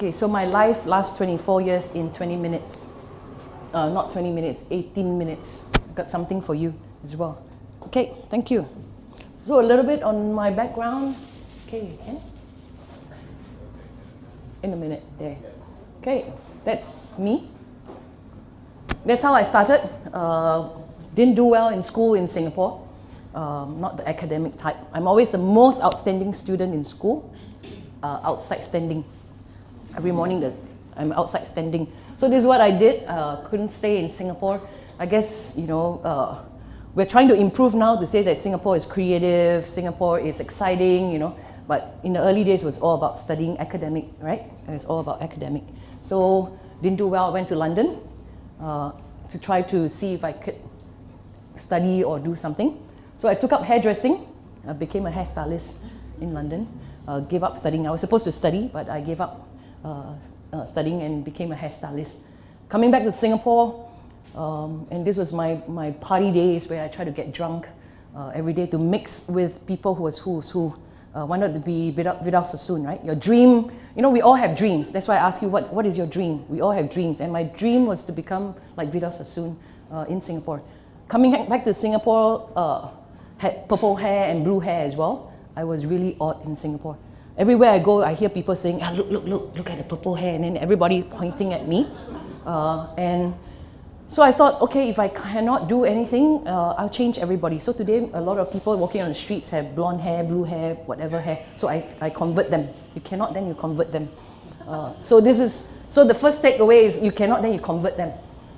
Okay, so my life lasts 24 years in 20 minutes. Not 20 minutes, 18 minutes. I've got something for you as well. Okay, thank you. So a little bit on my background. Okay, in a minute, there. Okay, that's me. That's how I started. Didn't do well in school in Singapore. Not the academic type. I'm always the most outstanding student in school. Outside standing. Every morning I'm outside standing. So this is what I did. Couldn't stay in Singapore. I guess, we're trying to improve now to say that Singapore is creative, Singapore is exciting, but in the early days it was all about studying academic, right? And it's all about academic. So didn't do well. I went to London to try to see if I could study or do something. So I took up hairdressing. I became a hairstylist in London. Gave up studying. I was supposed to study, but I gave up studying and became a hairstylist. Coming back to Singapore, and this was my party days where I tried to get drunk every day to mix with people who was who's who. Why not to be Vidal Sassoon, right? Your dream, we all have dreams. That's why I ask you, what is your dream? We all have dreams. And my dream was to become like Vidal Sassoon in Singapore. Coming back to Singapore, had purple hair and blue hair as well. I was really odd in Singapore. Everywhere I go, I hear people saying, look at the purple hair, and then everybody pointing at me. And so I thought, okay, if I cannot do anything, I'll change everybody. So today, a lot of people walking on the streets have blonde hair, blue hair, whatever hair. So I convert them. You cannot, then you convert them. So the first takeaway is you cannot, then you convert them.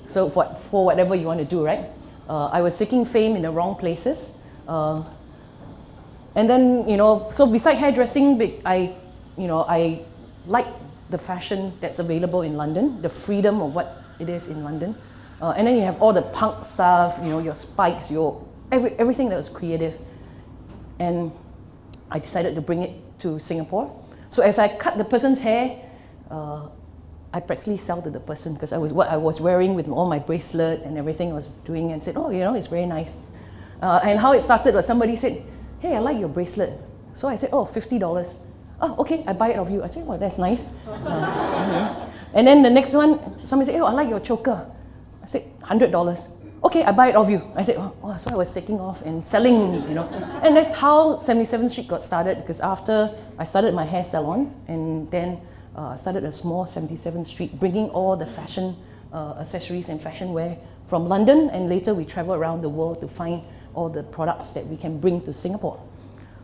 So for whatever you want to do, right? I was seeking fame in the wrong places. And then, so beside hairdressing, I like the fashion that's available in London, the freedom of what it is in London. And then you have all the punk stuff, your spikes, everything that was creative. And I decided to bring it to Singapore. So as I cut the person's hair, I practically sell to the person because what I was wearing with all my bracelet and everything I was doing, and said, it's very nice. And how it started was somebody said, hey, I like your bracelet. So I said, $50. Oh, okay, I buy it of you. I said, that's nice. And then the next one, somebody said, I like your choker. I said, $100. Okay, I buy it of you. I said, so I was taking off and selling, And that's how 77th Street got started, because after I started my hair salon, and then I started a small 77th Street, bringing all the fashion accessories and fashion wear from London, and later we travel around the world to find all the products that we can bring to Singapore.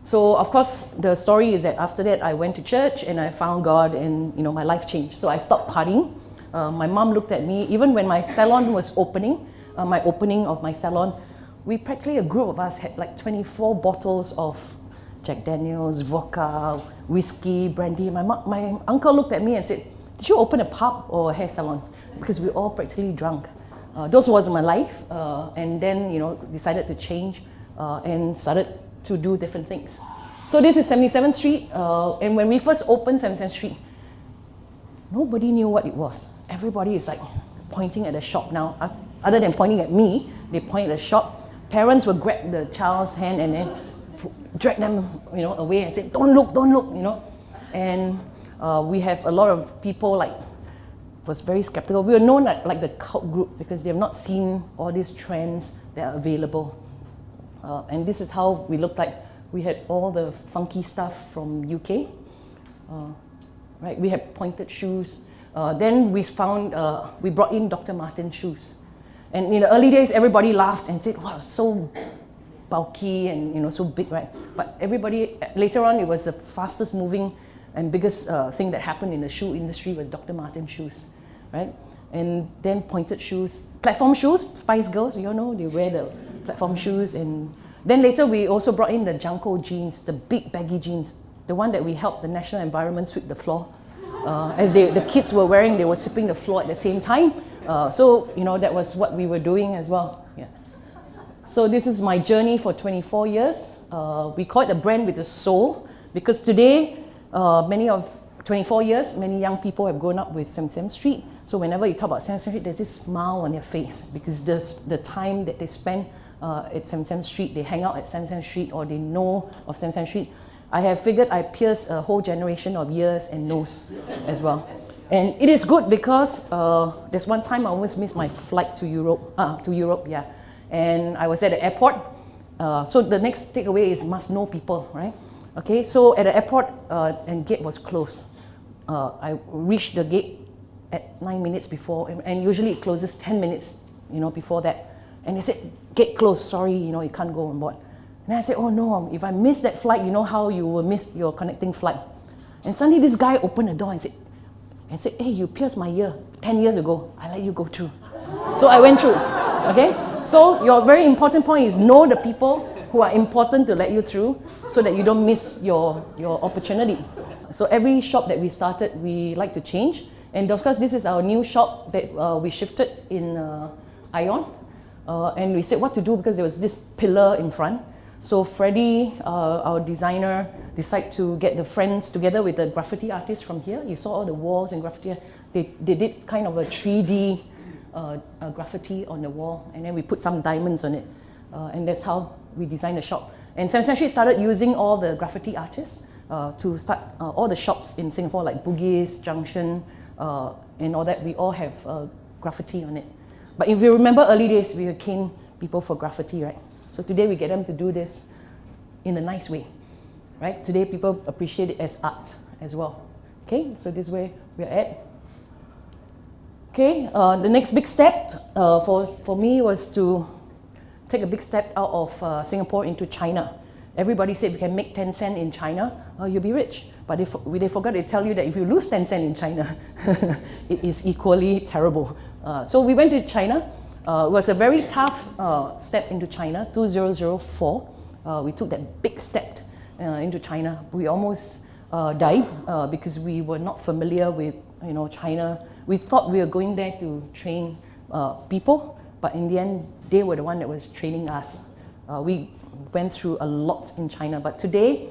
So of course, the story is that after that, I went to church and I found God, and my life changed. So I stopped partying. My mom looked at me, even when my salon was opening, my opening of my salon, we practically, a group of us had like 24 bottles of Jack Daniels, vodka, whiskey, brandy. My uncle looked at me and said, did you open a pub or a hair salon? Because we were all practically drunk. Those was my life, and then decided to change and started to do different things. So this is 77th Street, and when we first opened 77th Street, nobody knew what it was. Everybody is like pointing at the shop now. Other than pointing at me, they point at the shop. Parents will grab the child's hand and then drag them away and say, don't look, And we have a lot of people was very skeptical. We were known like the cult group because they have not seen all these trends that are available. And this is how we looked like. We had all the funky stuff from UK. Right? We had pointed shoes. Then we brought in Dr. Martens shoes. And in the early days, everybody laughed and said, wow, so bulky and so big, right? But everybody, later on, it was the fastest moving and biggest thing that happened in the shoe industry was Dr. Martens shoes, right? And then pointed shoes, platform shoes, Spice Girls, they wear the platform shoes, and Then later we also brought in the Junko jeans, the big baggy jeans, the one that we helped the National Environment sweep the floor. As the kids were wearing, they were sweeping the floor at the same time. So, you know, that was what we were doing as well. Yeah. So this is my journey for 24 years. We call it a brand with a soul, because today, 24 years, many young people have grown up with 77th Street. So whenever you talk about 77th Street, there's this smile on their face, because the time that they spend at 77th Street, they hang out at 77th Street, or they know of 77th Street. I have figured I pierced a whole generation of ears and nose as well. And it is good because there's one time I almost missed my flight to Europe, yeah. And I was at the airport. So the next takeaway is must know people, right? Okay, so at the airport, and gate was closed. I reached the gate at 9 minutes before, and usually it closes 10 minutes, you know, before that. And they said, gate closed, sorry, you know, you can't go on board. And I said, oh no, if I miss that flight, you know how you will miss your connecting flight. And suddenly this guy opened the door and said, hey, you pierced my ear 10 years ago, I let you go through. So I went through, okay? So your very important point is know the people who are important to let you through so that you don't miss your opportunity. So every shop that we started, we like to change. And of course, this is our new shop that we shifted in Ion. And we said what to do because there was this pillar in front. So Freddie, our designer, decided to get the friends together with the graffiti artists from here. You saw all the walls and graffiti. They did kind of a 3D graffiti on the wall, and then we put some diamonds on it. And that's how we designed the shop. And Sam actually started using all the graffiti artists to start all the shops in Singapore, like Bugis, Junction, and all that. We all have graffiti on it. But if you remember early days, we were cane people for graffiti, right? So today we get them to do this in a nice way, right? Today people appreciate it as art as well. Okay, so this is where we're at. Okay, the next big step for me was to take a big step out of Singapore into China. Everybody said we can make 10 cents in China, you'll be rich. But they forgot to tell you that if you lose 10 cents in China, it is equally terrible. So we went to China. It was a very tough step into China, 2004. We took that big step into China. We almost died because we were not familiar with China. We thought we were going there to train people, but in the end, they were the one that was training us. We went through a lot in China, but today,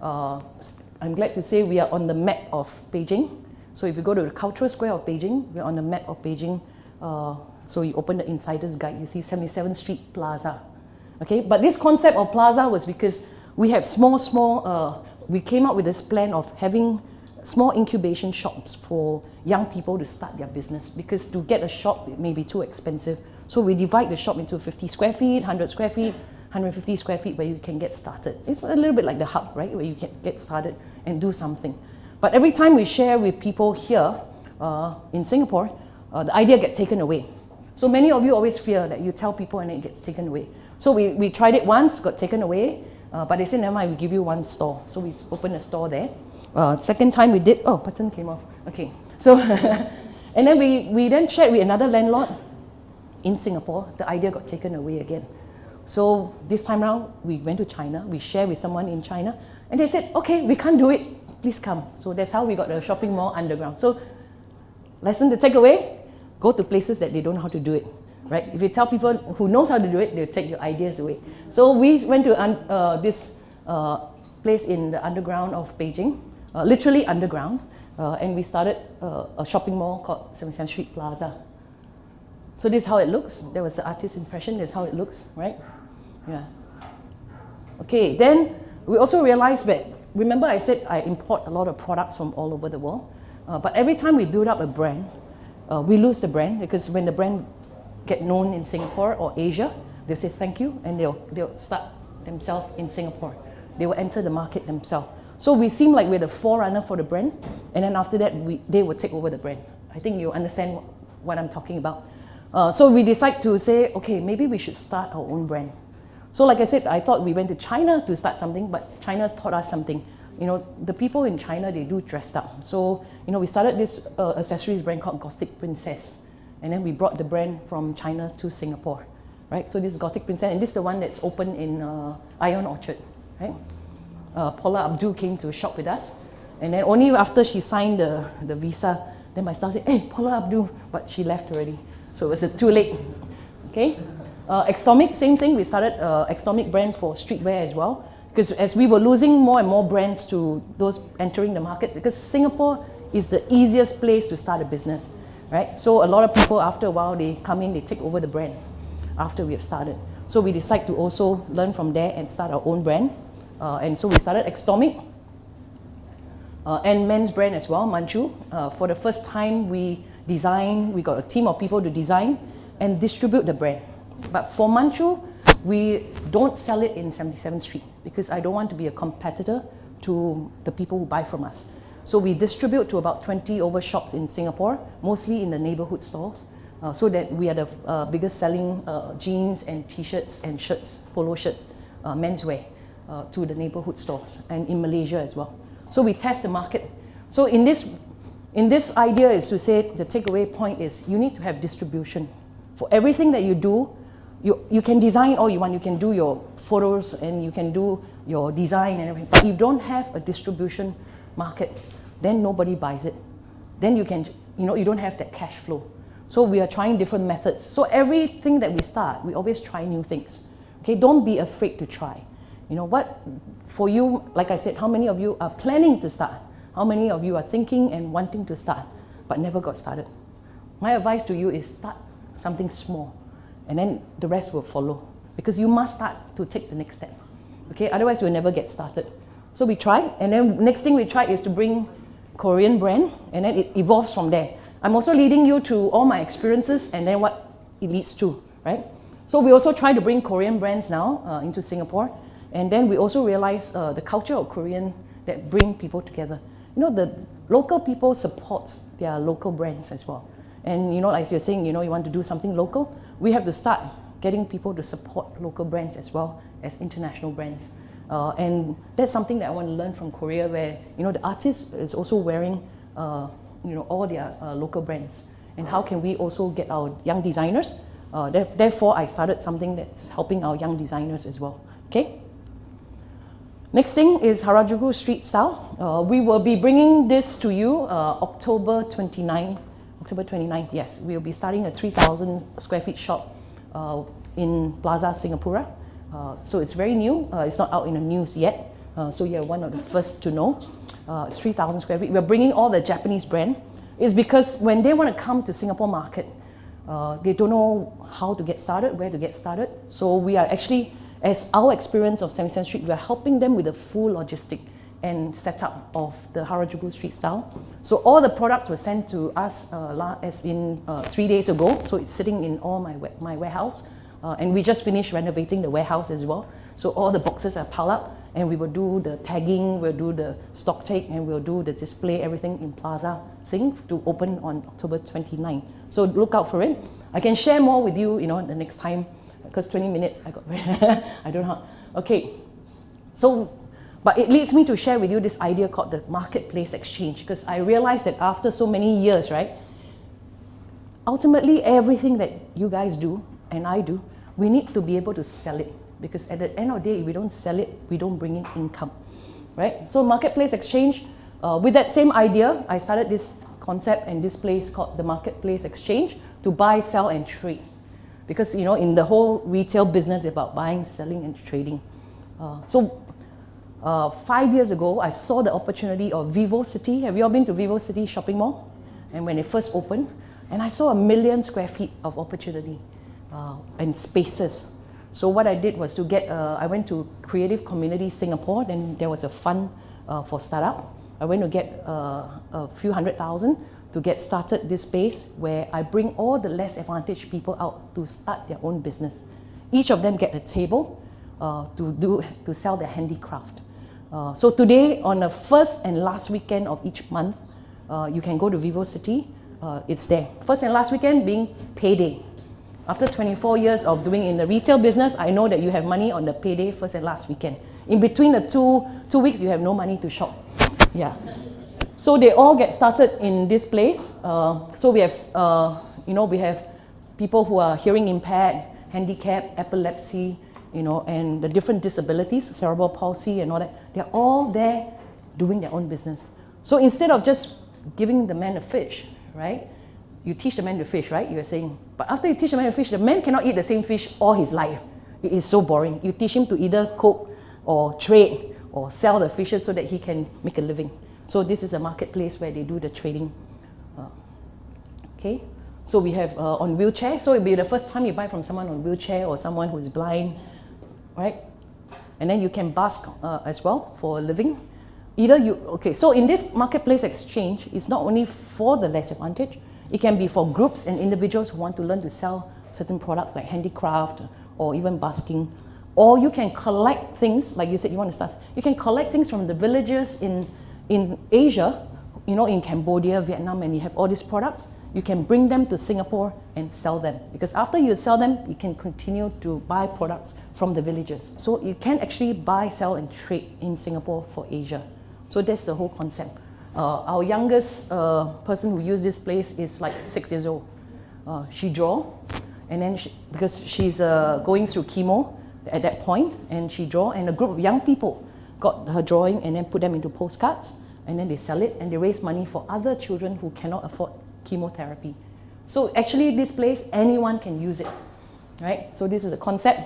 I'm glad to say we are on the map of Beijing. So if you go to the Cultural Square of Beijing, we're on the map of Beijing. So you open the Insider's Guide, you see 77th Street Plaza. Okay, but this concept of plaza was because we have we came up with this plan of having small incubation shops for young people to start their business, because to get a shop, it may be too expensive. So we divide the shop into 50 square feet, 100 square feet, 150 square feet where you can get started. It's a little bit like the hub, right? Where you can get started and do something. But every time we share with people here in Singapore, the idea gets taken away. So many of you always fear that you tell people and it gets taken away. So we tried it once, got taken away, but they said, never mind, we give you one store. So we opened a store there. Second time we did, oh, button came off. Okay, so, and then we then shared with another landlord in Singapore. The idea got taken away again. So this time around, we went to China, we shared with someone in China, and they said, okay, we can't do it, please come. So that's how we got the shopping mall underground. So, lesson to take away, go to places that they don't know how to do it, right? If you tell people who knows how to do it, they'll take your ideas away. So we went to this place in the underground of Beijing, literally underground, and we started a shopping mall called 77th Street Plaza. So this is how it looks. There was the artist's impression, this is how it looks, right? Yeah. Okay, then we also realized that, remember I said I import a lot of products from all over the world, but every time we build up a brand, we lose the brand, because when the brand get known in Singapore or Asia, they'll say thank you, and they'll start themselves in Singapore. They will enter the market themselves. So we seem like we're the forerunner for the brand, and then after that, they will take over the brand. I think you understand what I'm talking about. So we decide to say, okay, maybe we should start our own brand. So like I said, I thought we went to China to start something, but China taught us something. The people in China, they do dressed up. So, we started this accessories brand called Gothic Princess. And then we brought the brand from China to Singapore. right? So this is Gothic Princess, and this is the one that's open in Ion Orchard, right? Paula Abdul came to shop with us, and then only after she signed the visa, then my staff said, hey, Paula Abdul, but she left already, so it was too late, okay? Extomic, same thing, we started Extomic brand for streetwear as well, because as we were losing more and more brands to those entering the market, because Singapore is the easiest place to start a business, right? So a lot of people, after a while, they come in, they take over the brand after we have started. So we decide to also learn from there and start our own brand. And so we started Extomic, and men's brand as well, Manchu. For the first time, we got a team of people to design and distribute the brand. But for Manchu, we don't sell it in 77th Street because I don't want to be a competitor to the people who buy from us. So we distribute to about 20 over shops in Singapore, mostly in the neighborhood stores, so that we are the biggest selling jeans and t-shirts and shirts, polo shirts, menswear to the neighborhood stores and in Malaysia as well. So we test the market. So in this idea is to say, the takeaway point is you need to have distribution. For everything that you do, you can design all you want, you can do your photos and you can do your design and everything, but if you don't have a distribution market, then nobody buys it. Then you don't have that cash flow. So we are trying different methods. So everything that we start, we always try new things. Okay, don't be afraid to try. You know what, for you, like I said, how many of you are planning to start? How many of you are thinking and wanting to start, but never got started? My advice to you is start something small, and then the rest will follow. Because you must start to take the next step. Okay, otherwise you'll never get started. So we tried, and then next thing we tried is to bring Korean brand, and then it evolves from there. I'm also leading you to all my experiences and then what it leads to, right? So we also try to bring Korean brands now into Singapore, and then we also realize the culture of Korean that bring people together. You know, the local people supports their local brands as well. And you know, as you're saying, you know, you want to do something local, we have to start getting people to support local brands as well as international brands. And that's something that I want to learn from Korea, where, you know, the artist is also wearing, you know, all their local brands. And how can we also get our young designers? Therefore, I started something that's helping our young designers as well. Okay. Next thing is Harajuku Street Style. We will be bringing this to you October 29th, yes. We will be starting a 3,000 square feet shop in Plaza Singapura. So it's very new. It's not out in the news yet. So you're one of the first to know. It's 3,000 square feet. We're bringing all the Japanese brand. It's because when they want to come to Singapore market, they don't know how to get started, where to get started. So we are actually, as our experience of 77th Street, we are helping them with the full logistic and setup of the Harajuku Street Style. So all the products were sent to us as in 3 days ago. So it's sitting in all my warehouse. And we just finished renovating the warehouse as well. So all the boxes are piled up, and we will do the tagging, we'll do the stock take, and we'll do the display, everything in Plaza Sing to open on October 29th. So look out for it. I can share more with you, you know, the next time, because 20 minutes, I don't know how. Okay, so, but it leads me to share with you this idea called the marketplace exchange, because I realized that after so many years, right, ultimately everything that you guys do and I do, we need to be able to sell it, because at the end of the day, if we don't sell it, we don't bring in income, right? So marketplace exchange, with that same idea, I started this concept and this place called the marketplace exchange to buy, sell, and trade. Because, you know, in the whole retail business, it's about buying, selling, and trading. 5 years ago, I saw the opportunity of Vivo City. Have you all been to Vivo City shopping mall? And when it first opened, and I saw 1 million square feet of opportunity and spaces. So what I did was to get, I went to Creative Community Singapore, then there was a fund for startup. I went to get a few 100,000 to get started this space where I bring all the less advantaged people out to start their own business. Each of them get a table to sell their handicraft. So today, on the first and last weekend of each month, you can go to Vivo City. It's there. First and last weekend being payday. After 24 years of doing in the retail business, I know that you have money on the payday, first and last weekend. In between the two weeks, you have no money to shop. Yeah. So they all get started in this place. So we have, we have people who are hearing impaired, handicap, epilepsy, and the different disabilities, cerebral palsy and all that. They're all there doing their own business. So instead of just giving the man a fish, right? You teach the man to fish, right? You are saying, but after you teach the man to fish, the man cannot eat the same fish all his life. It is so boring. You teach him to either cook or trade or sell the fishes so that he can make a living. So this is a marketplace where they do the trading. Okay, so we have on wheelchair. So it'll be the first time you buy from someone on wheelchair or someone who is blind, right? And then you can busk as well for a living. So in this marketplace exchange, it's not only for the less advantaged, it can be for groups and individuals who want to learn to sell certain products like handicraft or even busking. Or you can collect things, like you said you want to start, you can collect things from the villages in Asia, in Cambodia, Vietnam, and you have all these products. You can bring them to Singapore and sell them. Because after you sell them, you can continue to buy products from the villages. So you can actually buy, sell, and trade in Singapore for Asia. So that's the whole concept. Our youngest person who used this place is like 6 years old. She draw, and then because she's going through chemo at that point, and she draw, and a group of young people got her drawing and then put them into postcards, and then they sell it, and they raise money for other children who cannot afford chemotherapy. So actually this place, anyone can use it, right? So this is the concept.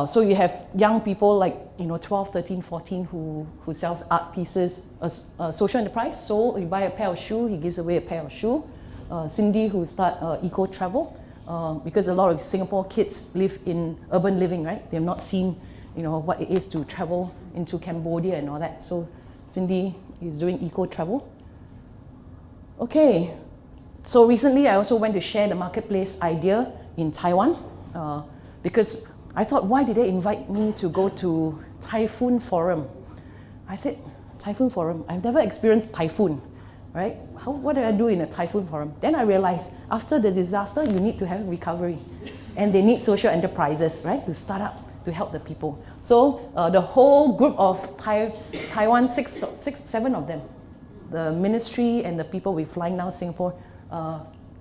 So you have young people like 12, 13, 14 who sells art pieces, social enterprise. So you buy a pair of shoes, he gives away a pair of shoes. Cindy who start eco travel, because a lot of Singapore kids live in urban living, right? They have not seen what it is to travel into Cambodia and all that. So Cindy is doing eco travel. Okay, so recently I also went to share the marketplace idea in Taiwan because I thought, why did they invite me to go to Typhoon Forum? I said, Typhoon Forum? I've never experienced typhoon, right? What did I do in a Typhoon Forum? Then I realized after the disaster, you need to have recovery. And they need social enterprises, right, to start up, to help the people. So the whole group of Taiwan, seven of them, the ministry and the people we're flying now Singapore,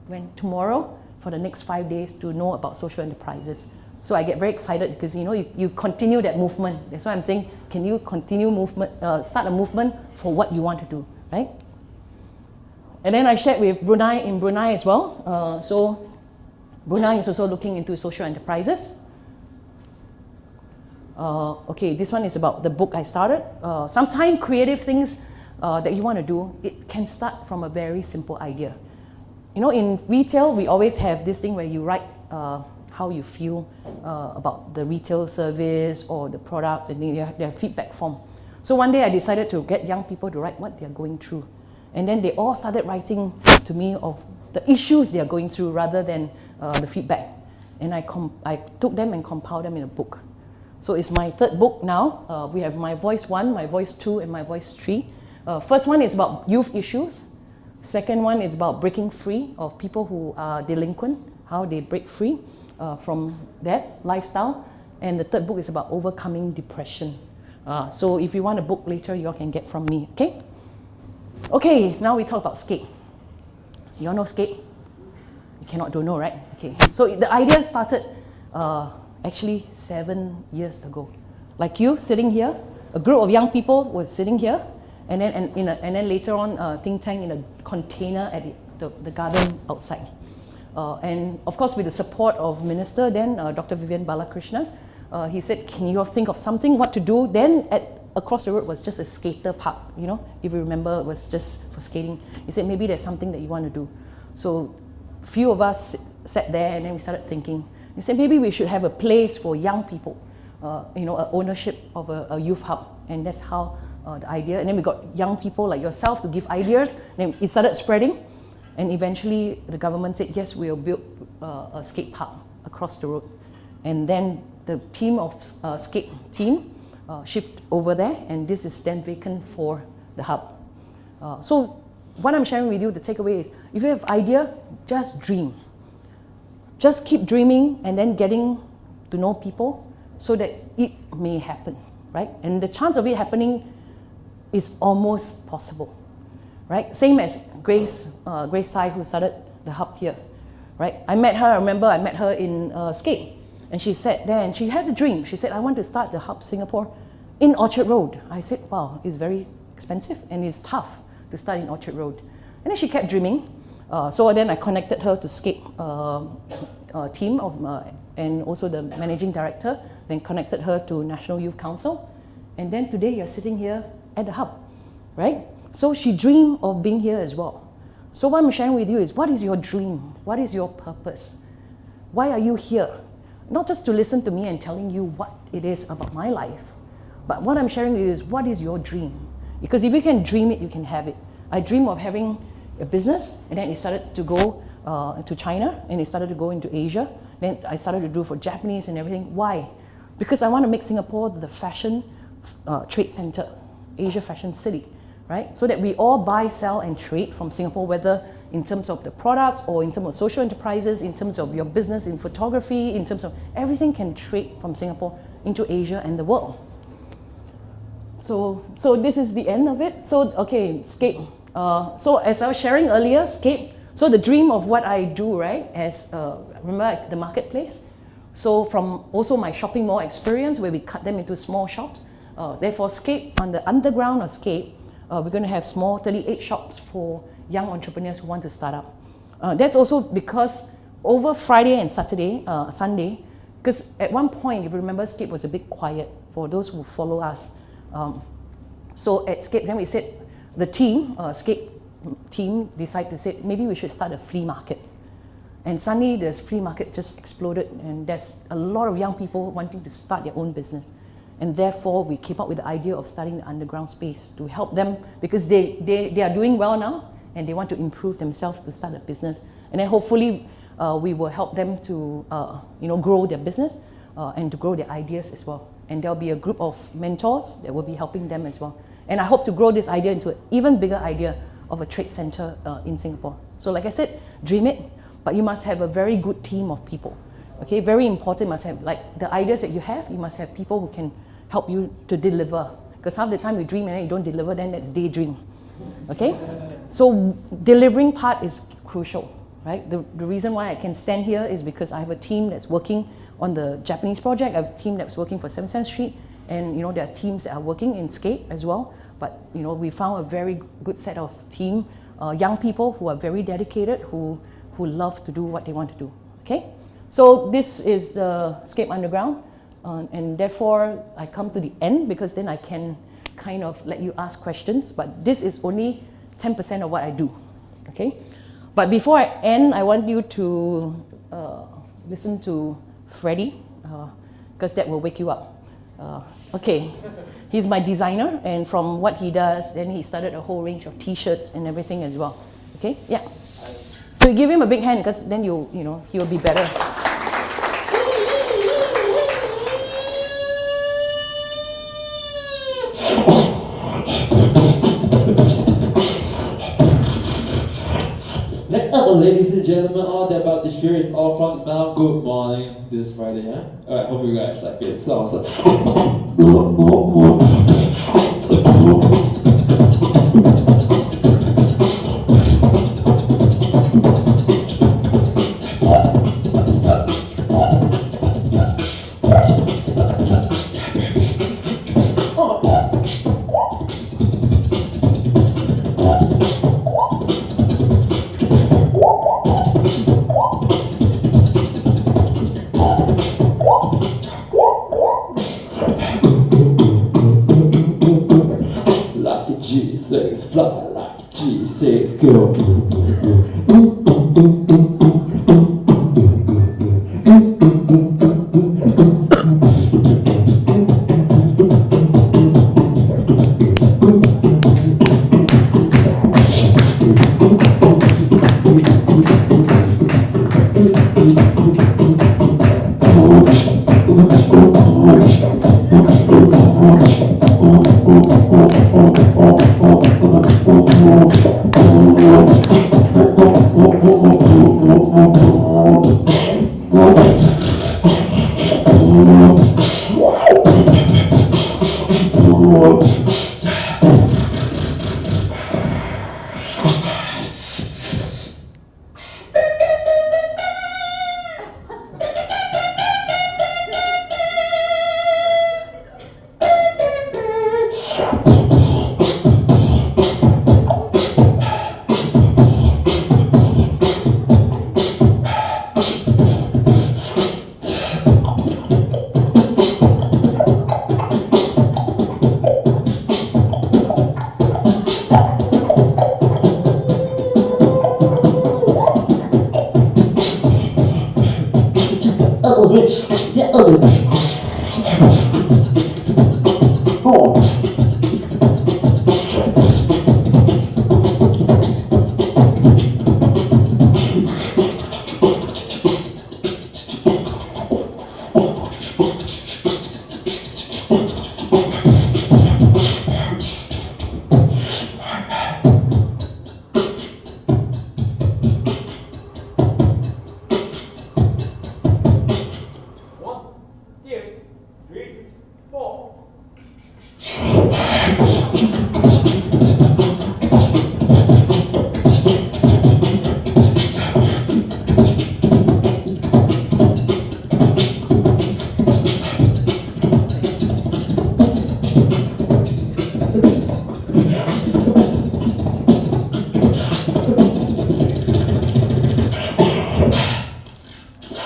went tomorrow for the next 5 days to know about social enterprises. So I get very excited because you continue that movement. That's why I'm saying, can you continue start a movement for what you want to do, right? And then I shared with Brunei as well. So Brunei is also looking into social enterprises. Okay, this one is about the book I started. Sometimes creative things that you want to do, it can start from a very simple idea. In retail, we always have this thing where you write how you feel about the retail service or the products, and then their feedback form. So one day I decided to get young people to write what they're going through. And then they all started writing to me of the issues they're going through rather than the feedback. And I took them and compiled them in a book. So it's my third book now. We have My Voice 1, My Voice 2, and My Voice 3. First one is about youth issues. Second one is about breaking free of people who are delinquent, how they break free from that lifestyle. And the third book is about overcoming depression. So if you want a book later, you all can get from me, okay? Okay, now we talk about skate. You all know skate? You don't know, right? Okay, so the idea started actually 7 years ago. Like you sitting here, a group of young people was sitting here, and then later on think tank in a container at the garden outside. And of course with the support of Minister then, Dr. Vivian Balakrishnan, he said, can you all think of something, what to do? Then across the road was just a skater park, if you remember, it was just for skating. He said, maybe there's something that you want to do. So a few of us sat there and then we started thinking. He said, maybe we should have a place for young people, ownership of a youth hub. And that's how the idea, and then we got young people like yourself to give ideas, and it started spreading. And eventually the government said, yes, we'll build a skate park across the road. And then the team of skate team shift over there, and this is then vacant for the hub. So what I'm sharing with you, the takeaway is, if you have idea, just dream. Just keep dreaming and then getting to know people so that it may happen, right? And the chance of it happening is almost possible, right? Same as Grace Sai, who started the hub here. right? I remember I met her in Scape, and she sat there and she had a dream. She said, I want to start the Hub Singapore in Orchard Road. I said, wow, it's very expensive and it's tough to start in Orchard Road. And then she kept dreaming. So then I connected her to Scape team and also the managing director, then connected her to National Youth Council. And then today you're sitting here at the Hub, right? So she dreamed of being here as well. So what I'm sharing with you is, what is your dream? What is your purpose? Why are you here? Not just to listen to me and telling you what it is about my life, but what I'm sharing with you is, what is your dream? Because if you can dream it, you can have it. I dream of having a business, and then it started to go to China, and it started to go into Asia. Then I started to do for Japanese and everything. Why? Because I want to make Singapore the fashion trade center, Asia Fashion City, right? So that we all buy, sell, and trade from Singapore, whether in terms of the products or in terms of social enterprises, in terms of your business in photography, in terms of everything can trade from Singapore into Asia and the world. So this is the end of it. So, okay, Scape. So as I was sharing earlier, Scape, so the dream of what I do, right, as, remember the marketplace? So from also my shopping mall experience where we cut them into small shops, therefore Scape, on the underground of Scape, we're going to have small 38 shops for young entrepreneurs who want to start up. That's also because over Friday and Sunday, because at one point, if you remember, Scape was a bit quiet for those who follow us. So at Scape, then we said, the team, Scape team decided to say, maybe we should start a flea market. And suddenly the flea market just exploded, and there's a lot of young people wanting to start their own business. And therefore, we came up with the idea of starting the underground space to help them, because they are doing well now, and they want to improve themselves to start a business. And then hopefully, we will help them to grow their business and to grow their ideas as well. And there'll be a group of mentors that will be helping them as well. And I hope to grow this idea into an even bigger idea of a trade center in Singapore. So like I said, dream it, but you must have a very good team of people. Okay, very important, you must have, like the ideas that you must have people who can help you to deliver. Because half the time you dream and then you don't deliver, then that's daydream. Okay, so delivering part is crucial, right? The reason why I can stand here is because I have a team that's working on the Japanese project. I have a team that's working for 7th Street, and there are teams that are working in Scape as well. But we found a very good set of team, young people who are very dedicated, who love to do what they want to do. Okay, so this is the Scape Underground, and therefore I come to the end, because then I can kind of let you ask questions. But this is only 10% of what I do. Okay, but before I end, I want you to listen to Freddie, because that will wake you up. Okay, he's my designer, and from what he does, then he started a whole range of t-shirts and everything as well. Okay, yeah. So you give him a big hand, because then he will be better. Ladies and gentlemen, all that about this year is all from the mouth. Good morning this Friday, huh? Alright, hope you guys like it. So. G6, fly like G6, go.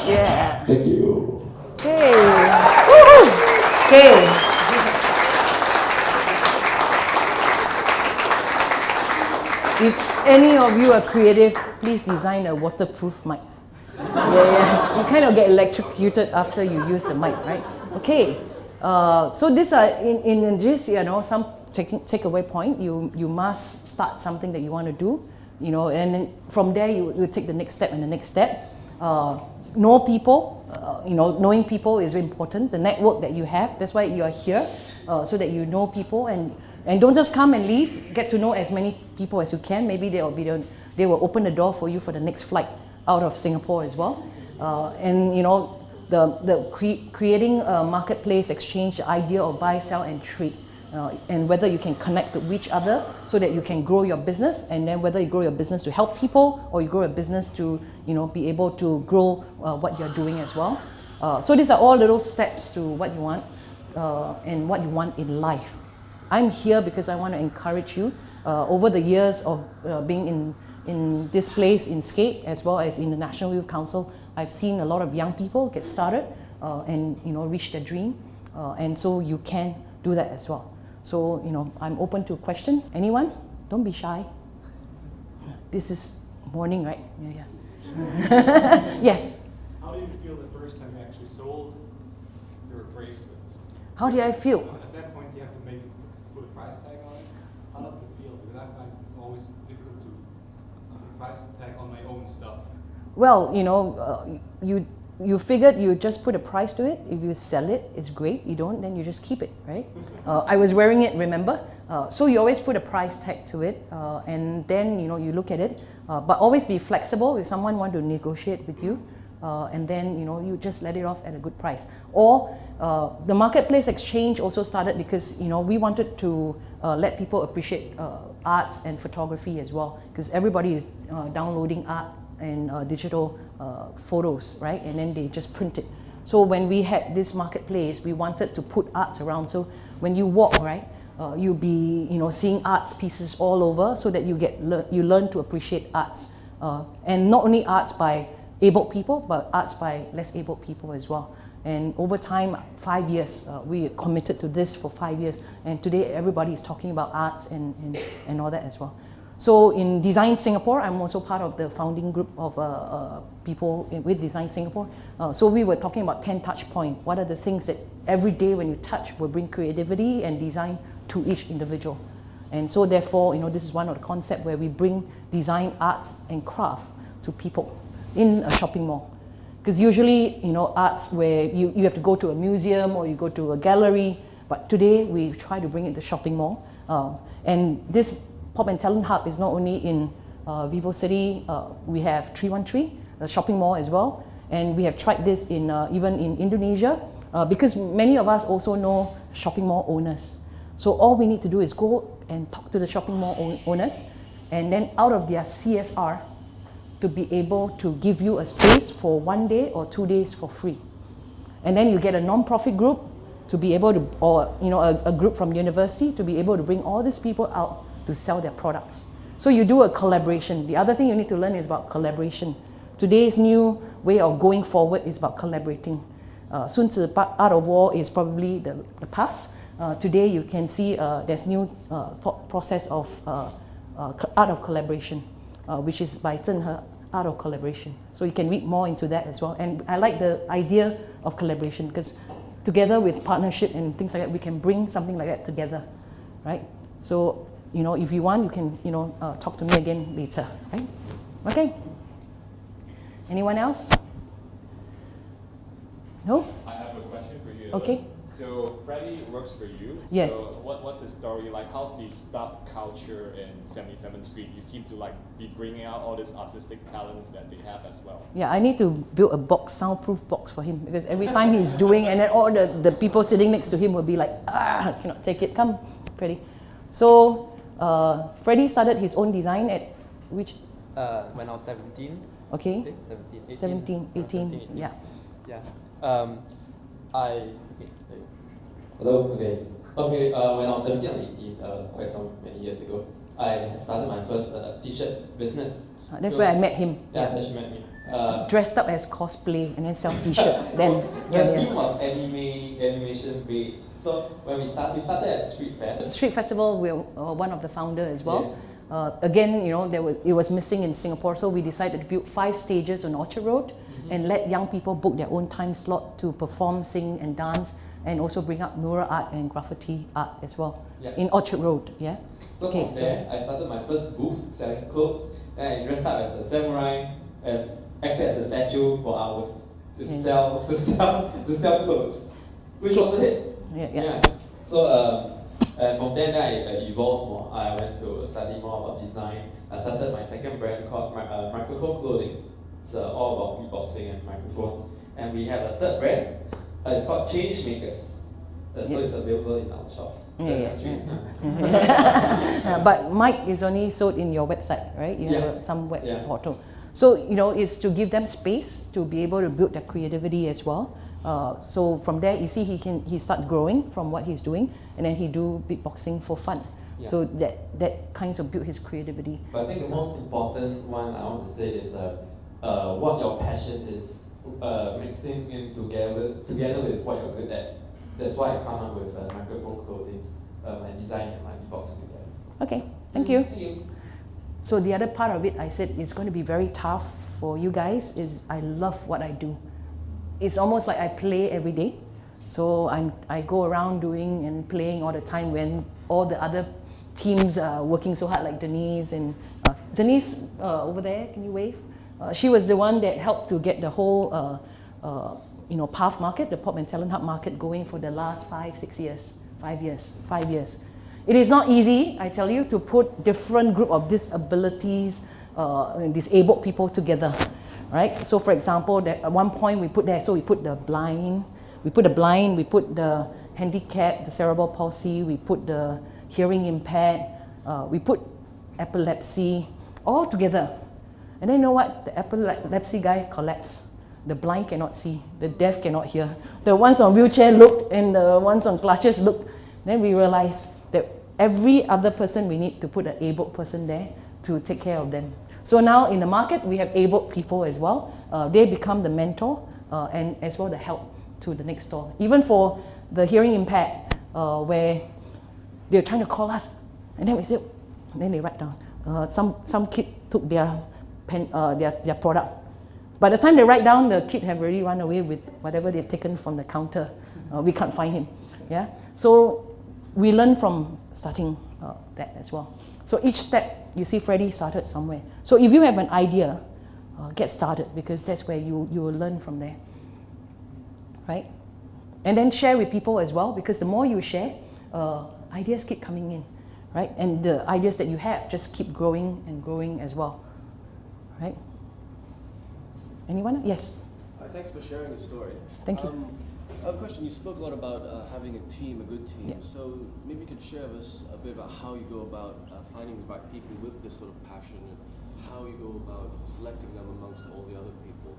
Yeah. Thank you. Okay. Woohoo. Okay. If any of you are creative, please design a waterproof mic. Yeah. You kind of get electrocuted after you use the mic, right? Okay. So these are in this, some takeaway point. You must start something that you want to do, and then from there you take the next step and the next step. Know people, knowing people is important. The network that you have, that's why you are here, so that you know people and don't just come and leave. Get to know as many people as you can. Maybe they will open the door for you for the next flight out of Singapore as well. Creating a marketplace exchange, the idea of buy, sell, and trade. And whether you can connect with each other so that you can grow your business, and then whether you grow your business to help people or you grow your business to be able to grow what you're doing as well. So these are all little steps to what you want and what you want in life. I'm here because I want to encourage you. Over the years of being in this place in Skate as well as in the National Youth Council, I've seen a lot of young people get started and reach their dream, and so you can do that as well. So, I'm open to questions. Anyone? Don't be shy. This is morning, right? Yeah. Yes? How do you feel the first time you actually sold your bracelets? How do I feel? At that point, you have to put a price tag on it. How does it feel? Because I find it always difficult to put a price tag on my own stuff. Well, you figured you just put a price to it. If you sell it, it's great. You don't, then you just keep it, right? I was wearing it, remember? So you always put a price tag to it, and then you look at it. But always be flexible if someone wants to negotiate with you, and then you just let it off at a good price. Or the marketplace exchange also started because we wanted to let people appreciate arts and photography as well, because everybody is downloading art and digital photos, right? And then they just print it. So when we had this marketplace, we wanted to put arts around. So when you walk, right, you'll be seeing arts pieces all over, so that you learn to appreciate arts, and not only arts by able people, but arts by less able people as well. And over time, 5 years, we committed to this for 5 years, and today everybody is talking about arts and all that as well. So in Design Singapore, I'm also part of the founding group of people with Design Singapore. So we were talking about 10 touch points. What are the things that every day when you touch will bring creativity and design to each individual? And so therefore, this is one of the concepts where we bring design, arts, and craft to people in a shopping mall. Because usually, arts where you have to go to a museum or you go to a gallery, but today we try to bring it to shopping mall. And this Pop and Talent Hub is not only in Vivo City, we have 313, the shopping mall as well. And we have tried this in even in Indonesia, because many of us also know shopping mall owners. So all we need to do is go and talk to the shopping mall owners, and then out of their CSR, to be able to give you a space for 1 day or 2 days for free. And then you get a non-profit group to be able to, or a group from university to be able to bring all these people out to sell their products. So you do a collaboration. The other thing you need to learn is about collaboration. Today's new way of going forward is about collaborating. Sun Tzu, Art of War is probably the past. Today you can see there's new thought process of art of collaboration, which is by Zheng He, Art of Collaboration. So you can read more into that as well. And I like the idea of collaboration, because together with partnership and things like that, we can bring something like that together, right? So if you want, you can talk to me again later, right? Okay. Anyone else? No? I have a question for you. Okay. So Freddie works for you. Yes. So what's his story like? How's the staff culture in 77th Street? You seem to be bringing out all these artistic talents that they have as well. Yeah, I need to build a box, soundproof box for him, because every time he's doing, and then all the people sitting next to him will be like, I cannot take it. Come, Freddie. So Freddie started his own design at which? When I was 17. Okay. I think 17, 17, 18, yeah. Yeah. I. Hello. Okay. Okay. When I was 17 or 18, quite many years ago, I started my first t-shirt business. That's where I met him. Yeah, that's where she met me. Dressed up as cosplay and then sell t-shirt. Then the theme was animation based. So when we started at Street Fest. Street Festival, we're one of the founders as well. Yes. Again, you know, it was missing in Singapore, so we decided to build 5 stages on Orchard Road and let young people book their own time slot to perform, sing and dance, and also bring up mural art and graffiti art as well in Orchard Road. Yeah. So from there, I started my first booth selling clothes. Then I dressed up as a samurai and acted as a statue for hours to sell clothes, which was a hit. Yeah. So from there, I evolved more. I went to study more about design. I started my second brand called Microphone Clothing. It's all about beatboxing and microphones. And we have a third brand. It's called Change Makers. So it's available in our shops. But mic is only sold in your website, right? You have some web portal. So, you know, it's to give them space to be able to build their creativity as well. So from there, you see, he start growing from what he's doing, and then he do beatboxing for fun. Yeah. So that kinds of build his creativity. But I think the most important one I want to say is what your passion is, mixing in together with what you're good at. That's why I come up with Microphone Clothing, my design and my beatboxing together. Okay, thank you. Thank you. So the other part of it, I said it's going to be very tough for you guys, is I love what I do. It's almost like I play every day. So I go around doing and playing all the time when all the other teams are working so hard, like Denise and Denise over there, can you wave? She was the one that helped to get the whole PATH market, the Pop and Talent Hub market, going for the last 5 years. It is not easy, I tell you, to put different group of disabilities, disabled people together, right? So for example, at one point we put the blind, we put the handicap, the cerebral palsy, we put the hearing impaired, we put epilepsy, all together. And then you know what? The epilepsy guy collapsed. The blind cannot see, the deaf cannot hear. The ones on wheelchair looked and the ones on crutches looked. Then we realized that every other person, we need to put an abled person there to take care of them. So now in the market, we have abled people as well. They become the mentor and as well the help to the next door. Even for the hearing impaired, where they're trying to call us, and then we said, and then they write down. Some kid took their product. By the time they write down, the kid have already run away with whatever they've taken from the counter. We can't find him. Yeah. So we learn from starting that as well. So each step, you see Freddie started somewhere. So if you have an idea, get started, because that's where you will learn from there. Right? And then share with people as well, because the more you share, ideas keep coming in. Right? And the ideas that you have just keep growing and growing as well. Right? Anyone? Yes. Thanks for sharing your story. Thank you. I have a question. You spoke a lot about having a team, a good team. Yeah. So maybe you could share with us a bit about how you go about finding the right people with this sort of passion, and how you go about selecting them amongst all the other people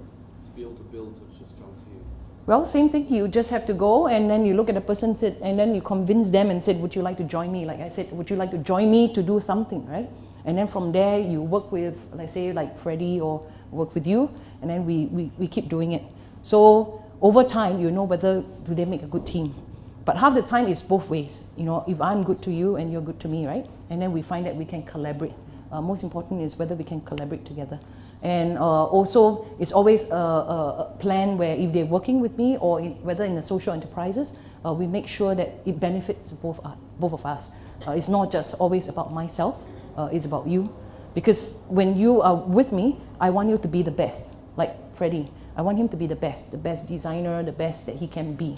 to be able to build such a strong team. Well, same thing. You just have to go, and then you look at the person, and then you convince them and said, would you like to join me? Like I said, would you like to join me to do something, right? And then from there, you work with, let's say, like Freddie, or work with you, and then we keep doing it. So over time, you know whether do they make a good team. But half the time it's both ways. You know, if I'm good to you and you're good to me, right? And then we find that we can collaborate. Most important is whether we can collaborate together. And also, it's always a plan where if they're working with me, or whether in the social enterprises, we make sure that it benefits both of us. It's not just always about myself, it's about you. Because when you are with me, I want you to be the best, like Freddie. I want him to be the best designer, the best that he can be.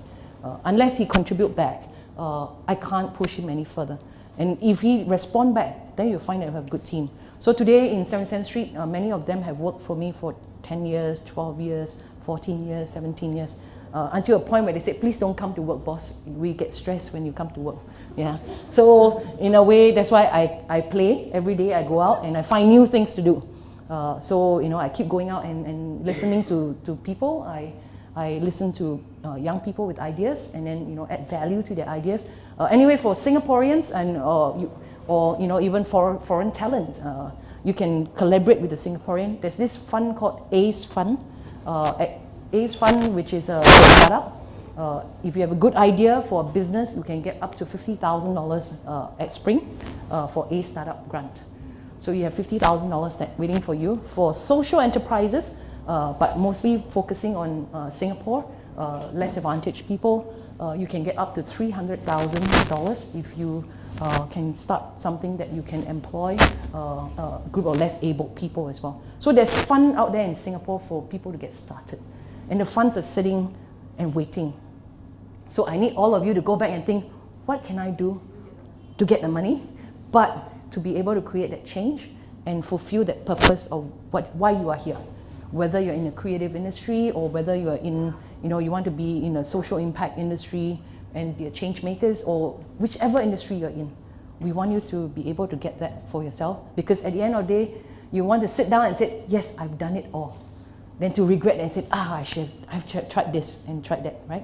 Unless he contribute back, I can't push him any further. And if he respond back, then you'll find that we have a good team. So today in 77th Street, many of them have worked for me for 10 years, 12 years, 14 years, 17 years. until a point where they said, please don't come to work, boss. We get stressed when you come to work. Yeah. So in a way, that's why I play every day. I go out and I find new things to do. So I keep going out and listening to people. I listen to young people with ideas and then add value to their ideas. Anyway, for Singaporeans and or even foreign talents, you can collaborate with the Singaporean. There's this fund called ACE Fund. ACE Fund, which is a startup. If you have a good idea for a business, you can get up to $50,000 at Spring for ACE Startup Grant. So you have $50,000 waiting for you. For social enterprises, but mostly focusing on Singapore, less advantaged people, you can get up to $300,000 if you can start something that you can employ a group of less able people as well. So there's fund out there in Singapore for people to get started. And the funds are sitting and waiting. So I need all of you to go back and think, what can I do to get the money, but to be able to create that change and fulfill that purpose of why you are here. Whether you're in the creative industry or whether you're in, you want to be in a social impact industry and be a change makers or whichever industry you're in. We want you to be able to get that for yourself, because at the end of the day, you want to sit down and say, yes, I've done it all. Then to regret and say, I've tried this and tried that, right?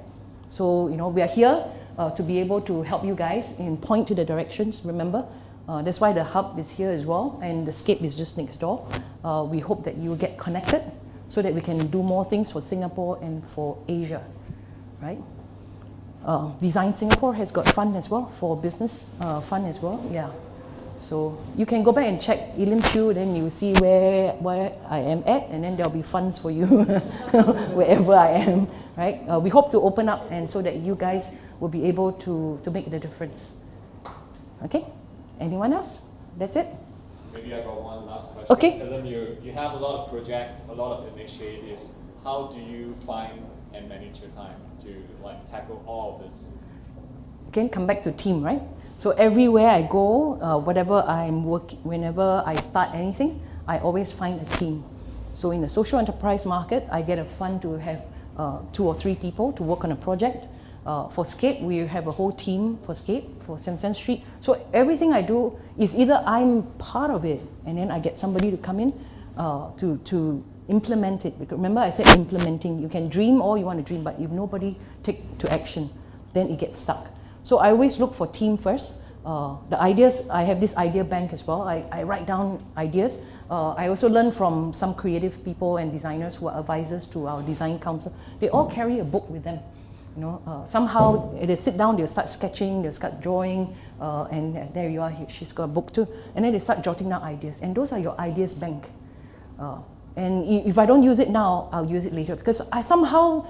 So, we are here to be able to help you guys and point to the directions, remember? That's why the hub is here as well, and the Scape is just next door. We hope that you will get connected so that we can do more things for Singapore and for Asia, right? Design Singapore has got fund as well, for business fund as well, yeah. So you can go back and check Elim Chew, then you will see where I am at, and then there'll be funds for you wherever I am, right? We hope to open up and so that you guys will be able to make the difference. Okay? Anyone else? That's it? Maybe I got one last question. Okay. Elim, you have a lot of projects, a lot of initiatives. How do you find and manage your time to tackle all of this? Again, come back to team, right? So everywhere I go, whatever I'm working, whenever I start anything, I always find a team. So in the social enterprise market, I get a fund to have 2 or 3 people to work on a project. For Scape, we have a whole team for Scape, for Sensen Street. So everything I do is either I'm part of it, and then I get somebody to come in to implement it. Because remember I said implementing, you can dream all you want to dream, but if nobody take to action, then it gets stuck. So I always look for team first. The ideas, I have this idea bank as well. I write down ideas. I also learn from some creative people and designers who are advisors to our design council. They all carry a book with them. Somehow they sit down, they'll start sketching, they'll start drawing, and there you are, she's got a book too. And then they start jotting down ideas, and those are your ideas bank. And if I don't use it now, I'll use it later, because I somehow,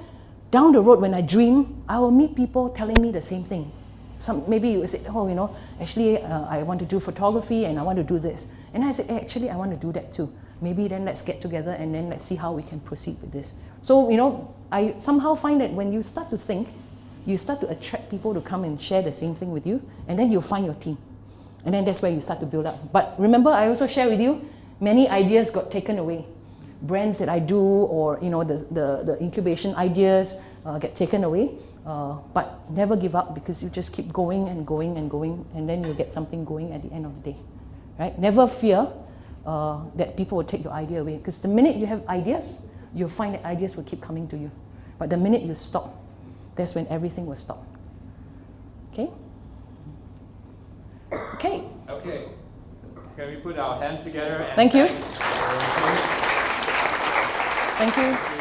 down the road when I dream, I will meet people telling me the same thing. Maybe you say, actually I want to do photography and I want to do this. And I say, actually I want to do that too. Maybe then let's get together and then let's see how we can proceed with this. So, I somehow find that when you start to think, you start to attract people to come and share the same thing with you, and then you'll find your team. And then that's where you start to build up. But remember, I also share with you, many ideas got taken away. Brands that I do, or the incubation ideas get taken away. But never give up, because you just keep going and going and going, and then you'll get something going at the end of the day. Right? Never fear that people will take your idea away, because the minute you have ideas, you'll find that ideas will keep coming to you. But the minute you stop, that's when everything will stop. Okay? Okay. Okay. Can we put our hands together? And Thank you. Thank you.